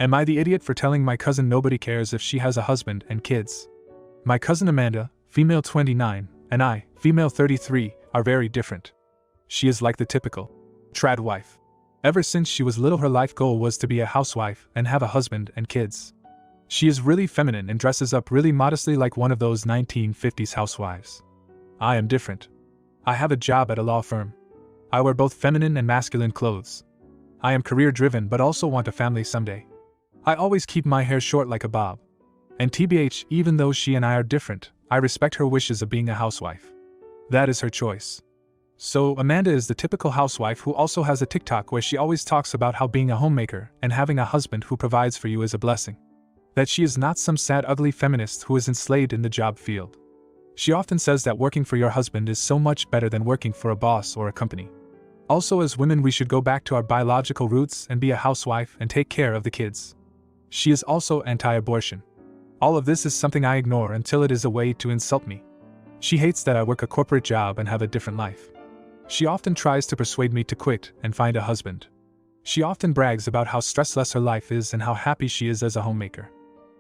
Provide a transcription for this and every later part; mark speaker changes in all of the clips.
Speaker 1: Am I the idiot for telling my cousin nobody cares if she has a husband and kids? My cousin Amanda, female 29, and I, female 33, are very different. She is like the typical trad wife. Ever since she was little, her life goal was to be a housewife and have a husband and kids. She is really feminine and dresses up really modestly like one of those 1950s housewives. I am different. I have a job at a law firm. I wear both feminine and masculine clothes. I am career-driven but also want a family someday. I always keep my hair short like a bob. And TBH, even though she and I are different, I respect her wishes of being a housewife. That is her choice. So, Amanda is the typical housewife who also has a TikTok where she always talks about how being a homemaker and having a husband who provides for you is a blessing. That she is not some sad, ugly feminist who is enslaved in the job field. She often says that working for your husband is so much better than working for a boss or a company. Also, as women, we should go back to our biological roots and be a housewife and take care of the kids. She is also anti-abortion. All of this is something I ignore until it is a way to insult me. She hates that I work a corporate job and have a different life. She often tries to persuade me to quit and find a husband. She often brags about how stressless her life is and how happy she is as a homemaker.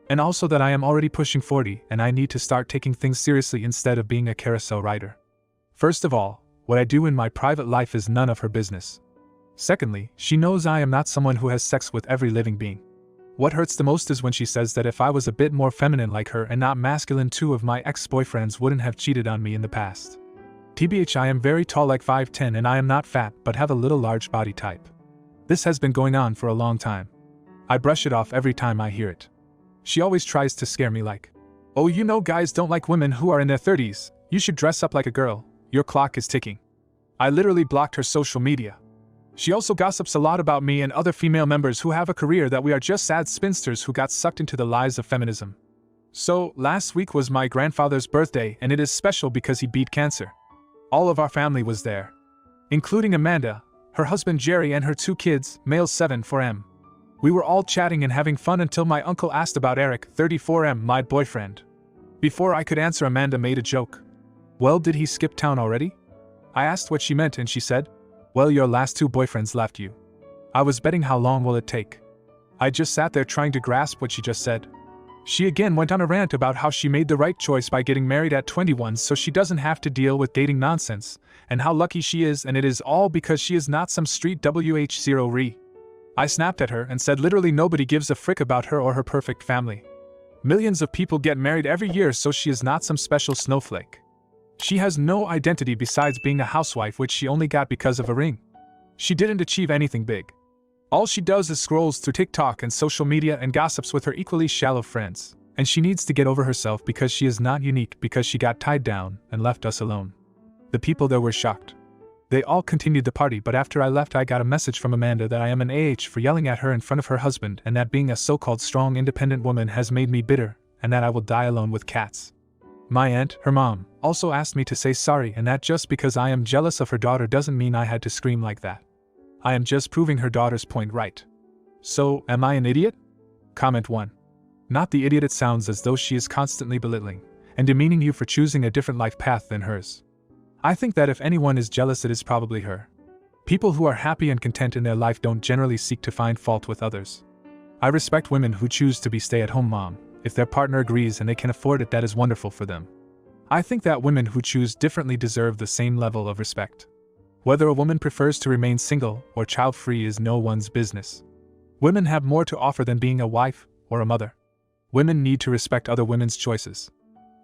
Speaker 1: And also that I am already pushing 40 and I need to start taking things seriously instead of being a carousel rider. First of all, what I do in my private life is none of her business. Secondly, she knows I am not someone who has sex with every living being. What hurts the most is when she says that if I was a bit more feminine like her and not masculine, 2 of my ex-boyfriends wouldn't have cheated on me in the past. TBH, I am very tall, like 5'10", and I am not fat but have a little large body type. This has been going on for a long time. I brush it off every time I hear it. She always tries to scare me like, "Oh, you know guys don't like women who are in their 30s, you should dress up like a girl, your clock is ticking." I literally blocked her social media. She also gossips a lot about me and other female members who have a career that we are just sad spinsters who got sucked into the lies of feminism. So, last week was my grandfather's birthday and it is special because he beat cancer. All of our family was there, including Amanda, her husband Jerry and her 2 kids, male 7 4M. We were all chatting and having fun until my uncle asked about Eric, 34M, my boyfriend. Before I could answer, Amanda made a joke. "Well, did he skip town already?" I asked what she meant and she said, "Well, your last 2 boyfriends left you." I was betting how long will it take. I just sat there trying to grasp what she just said. She again went on a rant about how she made the right choice by getting married at 21 so she doesn't have to deal with dating nonsense, and how lucky she is, and it is all because she is not some street WH0 I snapped at her and said literally nobody gives a frick about her or her perfect family. Millions of people get married every year, so she is not some special snowflake. She has no identity besides being a housewife, which she only got because of a ring. She didn't achieve anything big. All she does is scrolls through TikTok and social media and gossips with her equally shallow friends. And she needs to get over herself because she is not unique, because she got tied down and left us alone. The people there were shocked. They all continued the party, but after I left I got a message from Amanda that I am an AH for yelling at her in front of her husband, and that being a so-called strong independent woman has made me bitter, and that I will die alone with cats. My aunt, her mom, also asked me to say sorry, and that just because I am jealous of her daughter doesn't mean I had to scream like that. I am just proving her daughter's point right. So, am I an idiot? Comment 1. Not the idiot. It sounds as though she is constantly belittling and demeaning you for choosing a different life path than hers. I think that if anyone is jealous, it is probably her. People who are happy and content in their life don't generally seek to find fault with others. I respect women who choose to be stay-at-home mom. If their partner agrees and they can afford it, that is wonderful for them. I think that women who choose differently deserve the same level of respect. Whether a woman prefers to remain single or child-free is no one's business. Women have more to offer than being a wife or a mother. Women need to respect other women's choices.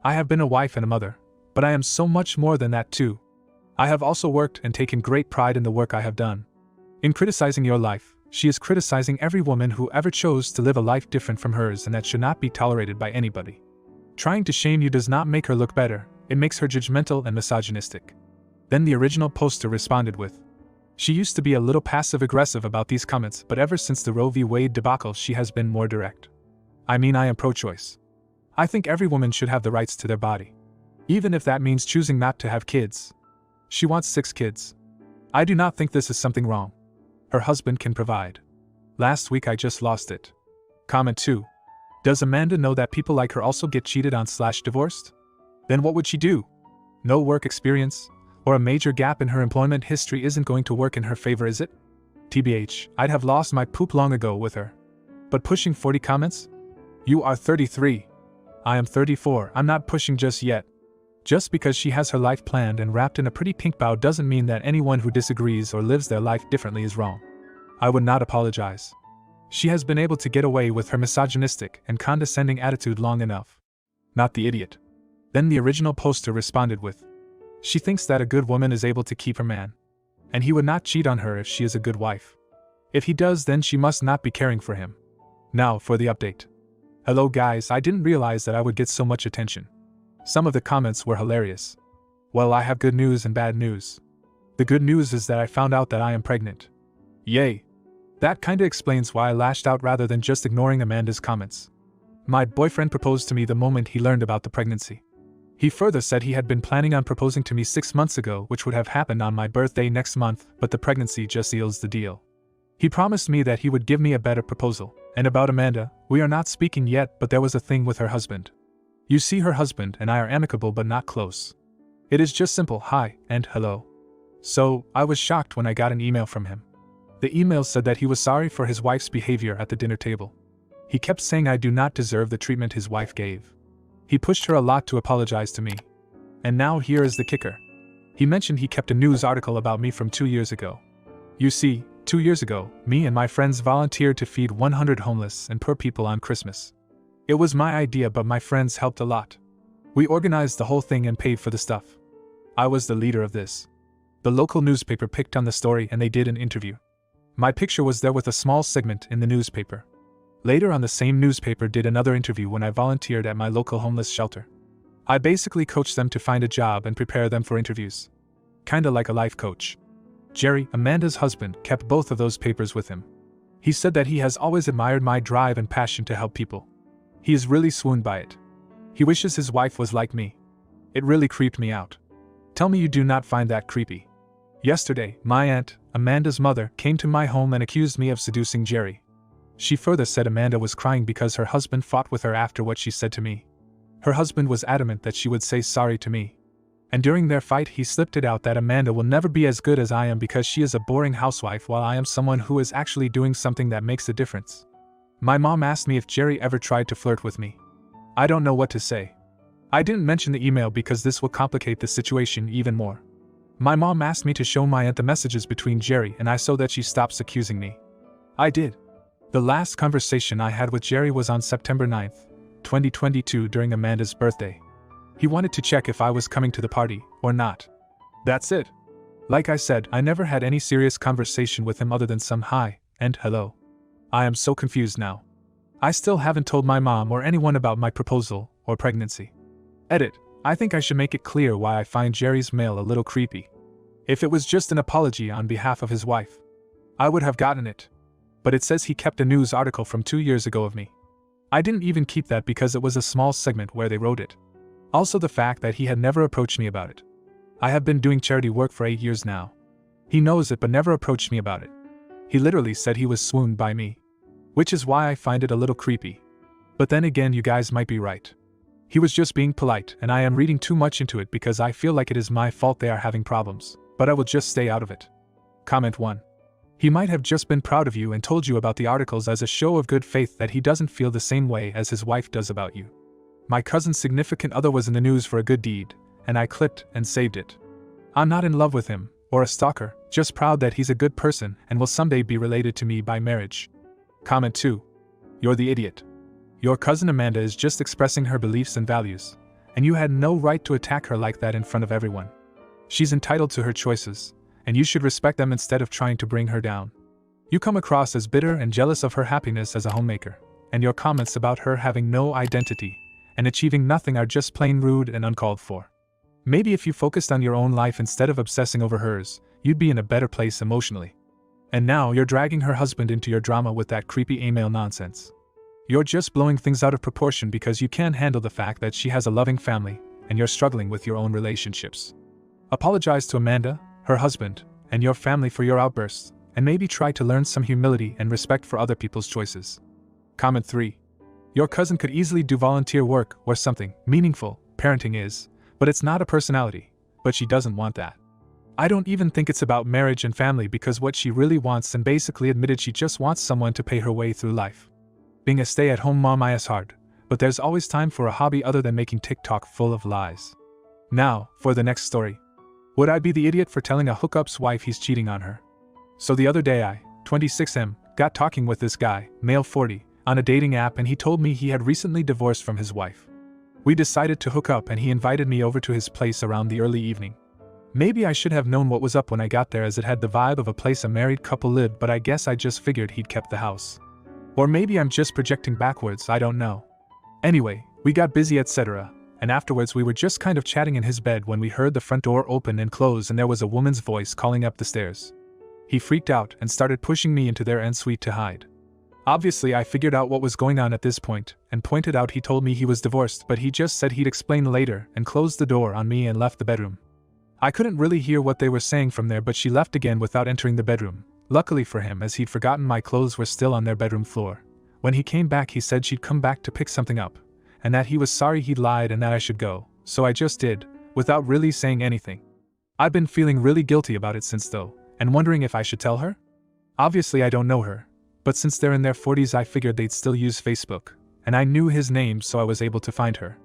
Speaker 1: I have been a wife and a mother, but I am so much more than that too. I have also worked and taken great pride in the work I have done. In criticizing your life, she is criticizing every woman who ever chose to live a life different from hers, and that should not be tolerated by anybody. Trying to shame you does not make her look better, it makes her judgmental and misogynistic. Then the original poster responded with, "She used to be a little passive-aggressive about these comments, but ever since the Roe v. Wade debacle she has been more direct. I mean, I am pro-choice. I think every woman should have the rights to their body. Even if that means choosing not to have kids. She wants 6 kids. I do not think this is something wrong. Her husband can provide. Last week I just lost it." Comment 2. Does Amanda know that people like her also get cheated on/divorced? Then what would she do? No work experience, or a major gap in her employment history isn't going to work in her favor, is it? TBH, I'd have lost my poop long ago with her. But pushing 40 comments? You are 33. I am 34. I'm not pushing just yet. Just because she has her life planned and wrapped in a pretty pink bow doesn't mean that anyone who disagrees or lives their life differently is wrong. I would not apologize. She has been able to get away with her misogynistic and condescending attitude long enough. Not the idiot. Then the original poster responded with, she thinks that a good woman is able to keep her man. And he would not cheat on her if she is a good wife. If he does, then she must not be caring for him. Now for the update. Hello guys, I didn't realize that I would get so much attention. Some of the comments were hilarious. Well, I have good news and bad news. The good news is that I found out that I am pregnant. Yay. That kinda explains why I lashed out rather than just ignoring Amanda's comments. My boyfriend proposed to me the moment he learned about the pregnancy. He further said he had been planning on proposing to me 6 months ago, which would have happened on my birthday next month, but the pregnancy just seals the deal. He promised me that he would give me a better proposal. And about Amanda, we are not speaking yet, but there was a thing with her husband. You see, her husband and I are amicable but not close. It is just simple hi and hello. So, I was shocked when I got an email from him. The email said that he was sorry for his wife's behavior at the dinner table. He kept saying I do not deserve the treatment his wife gave. He pushed her a lot to apologize to me. And now here is the kicker. He mentioned he kept a news article about me from 2 years ago. You see, 2 years ago, me and my friends volunteered to feed 100 homeless and poor people on Christmas. It was my idea, but my friends helped a lot. We organized the whole thing and paid for the stuff. I was the leader of this. The local newspaper picked on the story and they did an interview. My picture was there with a small segment in the newspaper. Later on, the same newspaper did another interview when I volunteered at my local homeless shelter. I basically coached them to find a job and prepare them for interviews. Kinda like a life coach. Jerry, Amanda's husband, kept both of those papers with him. He said that he has always admired my drive and passion to help people. He is really swooned by it. He wishes his wife was like me. It really creeped me out. Tell me you do not find that creepy. Yesterday, my aunt, Amanda's mother, came to my home and accused me of seducing Jerry. She further said Amanda was crying because her husband fought with her after what she said to me. Her husband was adamant that she would say sorry to me. And during their fight, he slipped it out that Amanda will never be as good as I am because she is a boring housewife while I am someone who is actually doing something that makes a difference. My mom asked me if Jerry ever tried to flirt with me. I don't know what to say. I didn't mention the email because this will complicate the situation even more. My mom asked me to show my aunt the messages between Jerry and I so that she stops accusing me. I did. The last conversation I had with Jerry was on September 9th, 2022 during Amanda's birthday. He wanted to check if I was coming to the party or not. That's it. Like I said, I never had any serious conversation with him other than some hi and hello. I am so confused now. I still haven't told my mom or anyone about my proposal or pregnancy. Edit. I think I should make it clear why I find Jerry's mail a little creepy. If it was just an apology on behalf of his wife, I would have gotten it. But it says he kept a news article from 2 years ago of me. I didn't even keep that because it was a small segment where they wrote it. Also the fact that he had never approached me about it. I have been doing charity work for 8 years now. He knows it but never approached me about it. He literally said he was swooned by me. Which is why I find it a little creepy. But then again, you guys might be right. He was just being polite and I am reading too much into it because I feel like it is my fault they are having problems, but I will just stay out of it. Comment 1. He might have just been proud of you and told you about the articles as a show of good faith that he doesn't feel the same way as his wife does about you. My cousin's significant other was in the news for a good deed, and I clipped and saved it. I'm not in love with him, or a stalker, just proud that he's a good person and will someday be related to me by marriage. Comment 2. You're the idiot. Your cousin Amanda is just expressing her beliefs and values, and you had no right to attack her like that in front of everyone. She's entitled to her choices, and you should respect them instead of trying to bring her down. You come across as bitter and jealous of her happiness as a homemaker, and your comments about her having no identity and achieving nothing are just plain rude and uncalled for. Maybe if you focused on your own life instead of obsessing over hers, you'd be in a better place emotionally. And now you're dragging her husband into your drama with that creepy email nonsense. You're just blowing things out of proportion because you can't handle the fact that she has a loving family and you're struggling with your own relationships. Apologize to Amanda, her husband, and your family for your outbursts, and maybe try to learn some humility and respect for other people's choices. Comment 3. Your cousin could easily do volunteer work or something meaningful, parenting is, but it's not a personality, but she doesn't want that. I don't even think it's about marriage and family because what she really wants and basically admitted she just wants someone to pay her way through life. Being a stay-at-home mom is hard, but there's always time for a hobby other than making TikTok full of lies. Now, for the next story. Would I be the idiot for telling a hookup's wife he's cheating on her? So the other day I, 26M, got talking with this guy, male 40, on a dating app, and he told me he had recently divorced from his wife. We decided to hook up and he invited me over to his place around the early evening. Maybe I should have known what was up when I got there, as it had the vibe of a place a married couple lived, but I guess I just figured he'd kept the house. Or maybe I'm just projecting backwards, I don't know. Anyway, we got busy etc., and afterwards we were just kind of chatting in his bed when we heard the front door open and close and there was a woman's voice calling up the stairs. He freaked out and started pushing me into their ensuite to hide. Obviously I figured out what was going on at this point and pointed out he told me he was divorced, but he just said he'd explain later and closed the door on me and left the bedroom. I couldn't really hear what they were saying from there, but she left again without entering the bedroom, luckily for him, as he'd forgotten my clothes were still on their bedroom floor. When he came back he said she'd come back to pick something up, and that he was sorry he'd lied and that I should go, so I just did, without really saying anything. I've been feeling really guilty about it since though, and wondering if I should tell her? Obviously I don't know her, but since they're in their 40s I figured they'd still use Facebook, and I knew his name so I was able to find her.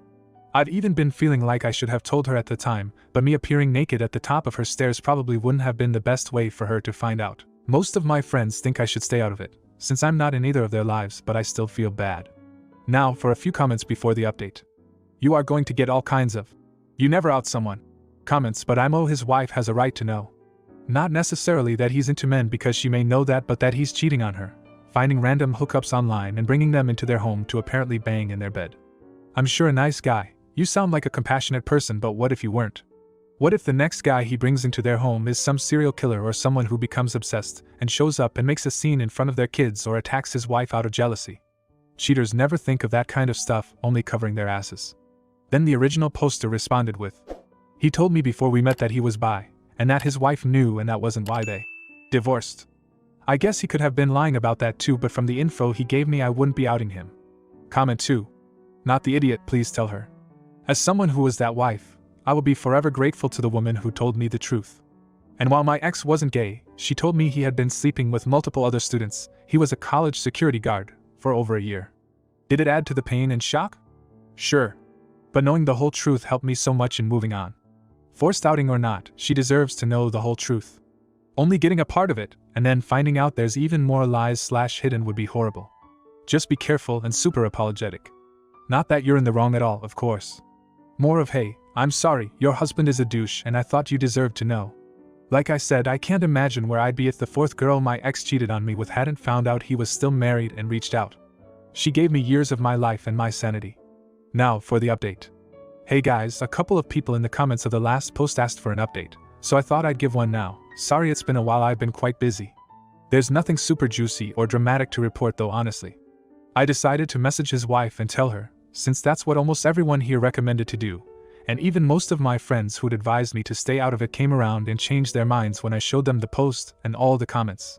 Speaker 1: I'd even been feeling like I should have told her at the time, but me appearing naked at the top of her stairs probably wouldn't have been the best way for her to find out. Most of my friends think I should stay out of it, since I'm not in either of their lives, but I still feel bad. Now for a few comments before the update. You are going to get all kinds of "you never out someone" comments, but his wife has a right to know. Not necessarily that he's into men, because she may know that, but that he's cheating on her, finding random hookups online and bringing them into their home to apparently bang in their bed. I'm sure a nice guy. You sound like a compassionate person, but what if you weren't? What if the next guy he brings into their home is some serial killer or someone who becomes obsessed and shows up and makes a scene in front of their kids or attacks his wife out of jealousy? Cheaters never think of that kind of stuff, only covering their asses. Then the original poster responded with, "He told me before we met that he was bi, and that his wife knew, and that wasn't why they divorced." I guess he could have been lying about that too, but from the info he gave me I wouldn't be outing him. Comment 2. Not the idiot, please tell her. As someone who was that wife, I will be forever grateful to the woman who told me the truth. And while my ex wasn't gay, she told me he had been sleeping with multiple other students. He was a college security guard for over a year. Did it add to the pain and shock? Sure. But knowing the whole truth helped me so much in moving on. Forced outing or not, she deserves to know the whole truth. Only getting a part of it, and then finding out there's even more lies/hidden would be horrible. Just be careful and super apologetic. Not that you're in the wrong at all, of course. More of, "Hey, I'm sorry, your husband is a douche and I thought you deserved to know." Like I said, I can't imagine where I'd be if the fourth girl my ex cheated on me with hadn't found out he was still married and reached out. She gave me years of my life and my sanity. Now for the update. Hey guys, a couple of people in the comments of the last post asked for an update, so I thought I'd give one now. Sorry it's been a while, I've been quite busy. There's nothing super juicy or dramatic to report though, honestly. I decided to message his wife and tell her, since that's what almost everyone here recommended to do, and even most of my friends who'd advised me to stay out of it came around and changed their minds when I showed them the post and all the comments.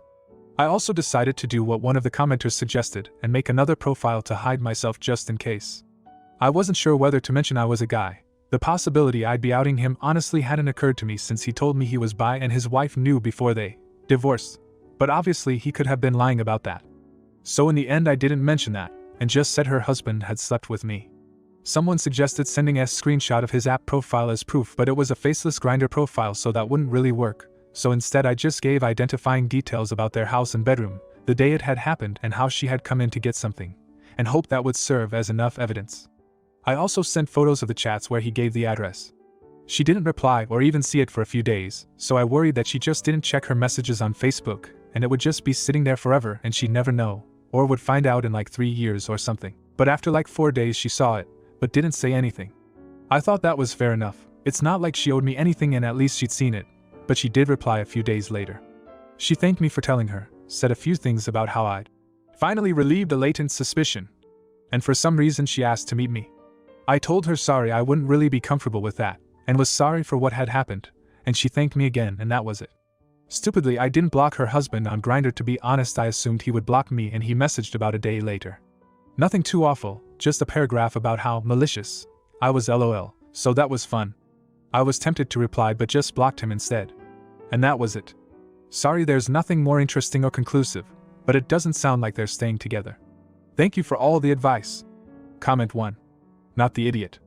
Speaker 1: I also decided to do what one of the commenters suggested and make another profile to hide myself just in case. I wasn't sure whether to mention I was a guy. The possibility I'd be outing him honestly hadn't occurred to me since he told me he was bi and his wife knew before they divorced, but obviously he could have been lying about that. So in the end I didn't mention that, and just said her husband had slept with me. Someone suggested sending a screenshot of his app profile as proof, but it was a faceless Grindr profile so that wouldn't really work, so instead I just gave identifying details about their house and bedroom, the day it had happened and how she had come in to get something, and hoped that would serve as enough evidence. I also sent photos of the chats where he gave the address. She didn't reply or even see it for a few days, so I worried that she just didn't check her messages on Facebook, and it would just be sitting there forever and she'd never know, or would find out in like 3 years or something. But after like 4 days she saw it, but didn't say anything. I thought that was fair enough. It's not like she owed me anything and at least she'd seen it, but she did reply a few days later. She thanked me for telling her, said a few things about how I'd finally relieved a latent suspicion, and for some reason she asked to meet me. I told her sorry I wouldn't really be comfortable with that, and was sorry for what had happened, and she thanked me again and that was it. Stupidly I didn't block her husband on Grindr. To be honest, I assumed he would block me and he messaged about a day later. Nothing too awful, just a paragraph about how malicious I was, lol, so that was fun. I was tempted to reply but just blocked him instead. And that was it. Sorry, there's nothing more interesting or conclusive, but it doesn't sound like they're staying together. Thank you for all the advice. Comment 1. Not the idiot.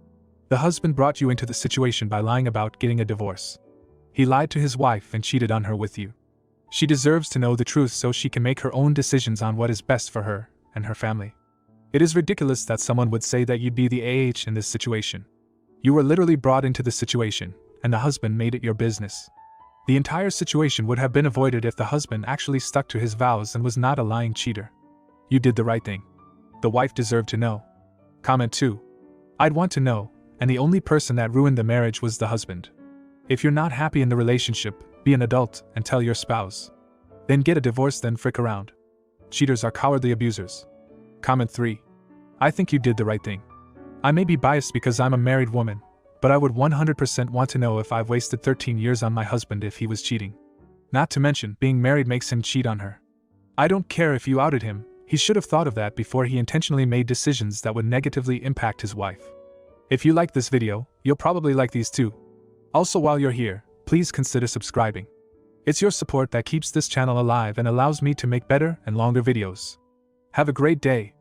Speaker 1: The husband brought you into the situation by lying about getting a divorce. He lied to his wife and cheated on her with you. She deserves to know the truth so she can make her own decisions on what is best for her and her family. It is ridiculous that someone would say that you'd be the AH in this situation. You were literally brought into the situation, and the husband made it your business. The entire situation would have been avoided if the husband actually stuck to his vows and was not a lying cheater. You did the right thing. The wife deserved to know. Comment 2. I'd want to know, and the only person that ruined the marriage was the husband. If you're not happy in the relationship, be an adult and tell your spouse. Then get a divorce, then frick around. Cheaters are cowardly abusers. Comment 3. I think you did the right thing. I may be biased because I'm a married woman, but I would 100% want to know if I've wasted 13 years on my husband if he was cheating. Not to mention, being married makes him cheat on her. I don't care if you outed him, he should have thought of that before he intentionally made decisions that would negatively impact his wife. If you like this video, you'll probably like these too. Also, while you're here, please consider subscribing. It's your support that keeps this channel alive and allows me to make better and longer videos. Have a great day.